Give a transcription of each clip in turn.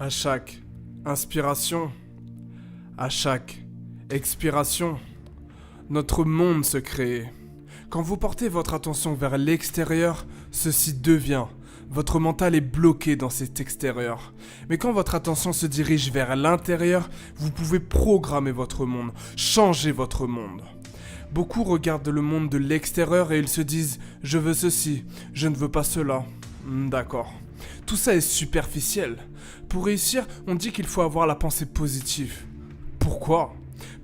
À chaque inspiration, à chaque expiration, notre monde se crée. Quand vous portez votre attention vers l'extérieur, ceci devient. Votre mental est bloqué dans cet extérieur. Mais quand votre attention se dirige vers l'intérieur, vous pouvez programmer votre monde, changer votre monde. Beaucoup regardent le monde de l'extérieur et ils se disent « je veux ceci, je ne veux pas cela ». D'accord. Tout ça est superficiel. Pour réussir, on dit qu'il faut avoir la pensée positive. Pourquoi ?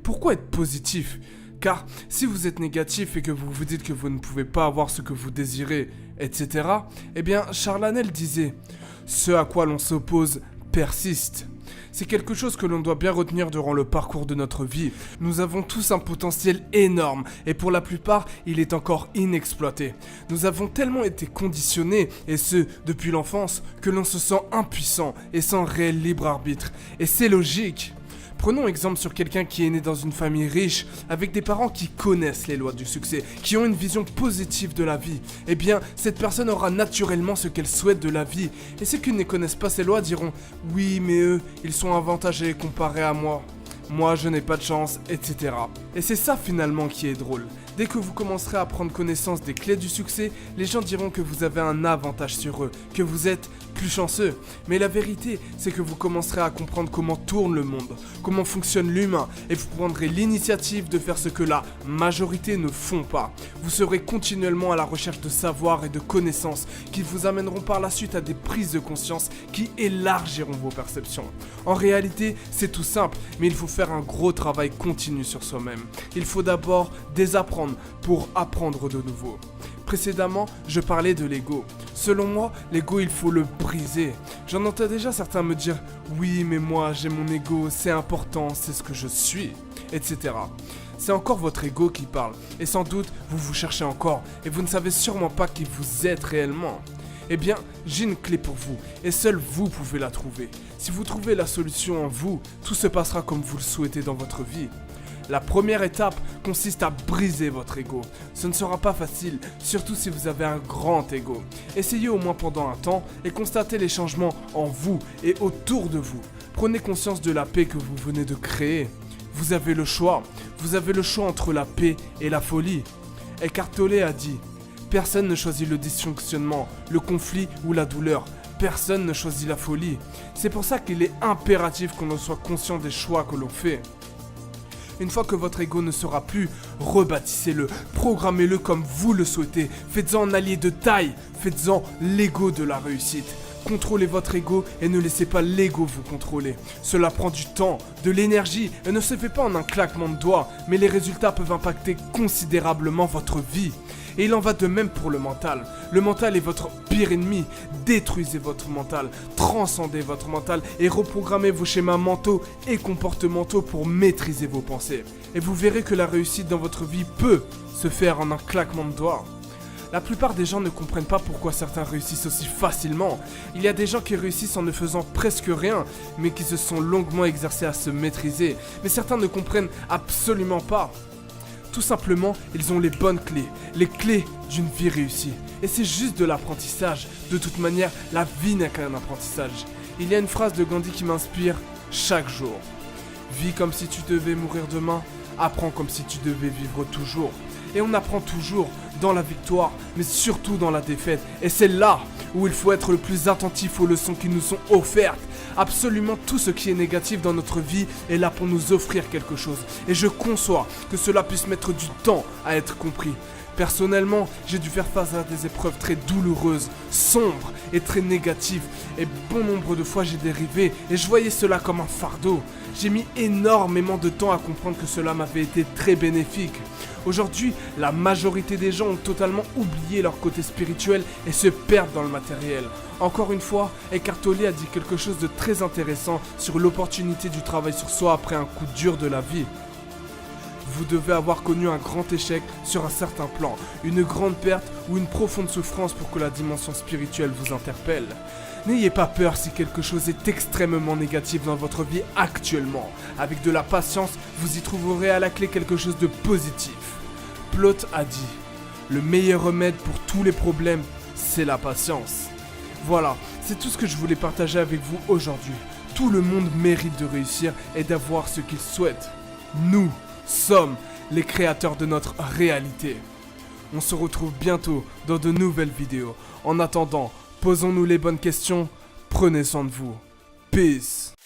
Pourquoi être positif ? Car si vous êtes négatif et que vous vous dites que vous ne pouvez pas avoir ce que vous désirez, etc., eh bien, Charles Haanel disait « ce à quoi l'on s'oppose persiste ». C'est quelque chose que l'on doit bien retenir durant le parcours de notre vie. Nous avons tous un potentiel énorme et pour la plupart, il est encore inexploité. Nous avons tellement été conditionnés, et ce, depuis l'enfance, que l'on se sent impuissant et sans réel libre arbitre. Et c'est logique. Prenons exemple sur quelqu'un qui est né dans une famille riche, avec des parents qui connaissent les lois du succès, qui ont une vision positive de la vie. Eh bien, cette personne aura naturellement ce qu'elle souhaite de la vie. Et ceux qui ne connaissent pas ces lois diront « oui, mais eux, ils sont avantagés comparés à moi. Moi, je n'ai pas de chance, etc. » Et c'est ça finalement qui est drôle. Dès que vous commencerez à prendre connaissance des clés du succès, les gens diront que vous avez un avantage sur eux, que vous êtes plus chanceux. Mais la vérité, c'est que vous commencerez à comprendre comment tourne le monde, comment fonctionne l'humain, et vous prendrez l'initiative de faire ce que la majorité ne font pas. Vous serez continuellement à la recherche de savoir et de connaissances qui vous amèneront par la suite à des prises de conscience qui élargiront vos perceptions. En réalité, c'est tout simple, mais il faut faire un gros travail continu sur soi-même. Il faut d'abord désapprendre pour apprendre de nouveau. Précédemment, je parlais de l'ego. Selon moi, l'ego, il faut le briser. J'en entends déjà certains me dire « oui, mais moi, j'ai mon ego, c'est important, c'est ce que je suis, etc. » C'est encore votre ego qui parle, et sans doute, vous vous cherchez encore, et vous ne savez sûrement pas qui vous êtes réellement. Eh bien, j'ai une clé pour vous, et seul vous pouvez la trouver. Si vous trouvez la solution en vous, tout se passera comme vous le souhaitez dans votre vie. La première étape consiste à briser votre ego. Ce ne sera pas facile, surtout si vous avez un grand ego. Essayez au moins pendant un temps et constatez les changements en vous et autour de vous. Prenez conscience de la paix que vous venez de créer. Vous avez le choix. Vous avez le choix entre la paix et la folie. Eckhart Tolle a dit « Personne ne choisit le dysfonctionnement, le conflit ou la douleur. Personne ne choisit la folie. » C'est pour ça qu'il est impératif qu'on soit conscient des choix que l'on fait. Une fois que votre ego ne sera plus, rebâtissez-le, programmez-le comme vous le souhaitez, faites-en un allié de taille, faites-en l'ego de la réussite. Contrôlez votre ego et ne laissez pas l'ego vous contrôler. Cela prend du temps, de l'énergie et ne se fait pas en un claquement de doigts, mais les résultats peuvent impacter considérablement votre vie. Et il en va de même pour le mental. Le mental est votre pire ennemi. Détruisez votre mental, transcendez votre mental et reprogrammez vos schémas mentaux et comportementaux pour maîtriser vos pensées. Et vous verrez que la réussite dans votre vie peut se faire en un claquement de doigts. La plupart des gens ne comprennent pas pourquoi certains réussissent aussi facilement. Il y a des gens qui réussissent en ne faisant presque rien, mais qui se sont longuement exercés à se maîtriser. Mais certains ne comprennent absolument pas. Tout simplement, ils ont les bonnes clés, les clés d'une vie réussie. Et c'est juste de l'apprentissage. De toute manière, la vie n'est qu'un apprentissage. Il y a une phrase de Gandhi qui m'inspire chaque jour. Vis comme si tu devais mourir demain, apprends comme si tu devais vivre toujours. Et on apprend toujours dans la victoire, mais surtout dans la défaite. Et c'est là où il faut être le plus attentif aux leçons qui nous sont offertes. Absolument tout ce qui est négatif dans notre vie est là pour nous offrir quelque chose. Et je conçois que cela puisse mettre du temps à être compris. Personnellement, j'ai dû faire face à des épreuves très douloureuses, sombres et très négatives. Et bon nombre de fois j'ai dérivé et je voyais cela comme un fardeau. J'ai mis énormément de temps à comprendre que cela m'avait été très bénéfique. Aujourd'hui, la majorité des gens ont totalement oublié leur côté spirituel et se perdent dans le matériel. Encore une fois, Eckhart Tolle a dit quelque chose de très intéressant sur l'opportunité du travail sur soi après un coup dur de la vie. Vous devez avoir connu un grand échec sur un certain plan, une grande perte ou une profonde souffrance pour que la dimension spirituelle vous interpelle. N'ayez pas peur si quelque chose est extrêmement négatif dans votre vie actuellement. Avec de la patience, vous y trouverez à la clé quelque chose de positif. Plaute a dit « Le meilleur remède pour tous les problèmes, c'est la patience ». Voilà, c'est tout ce que je voulais partager avec vous aujourd'hui. Tout le monde mérite de réussir et d'avoir ce qu'il souhaite. Nous sommes les créateurs de notre réalité. On se retrouve bientôt dans de nouvelles vidéos. En attendant, posons-nous les bonnes questions. Prenez soin de vous. Peace.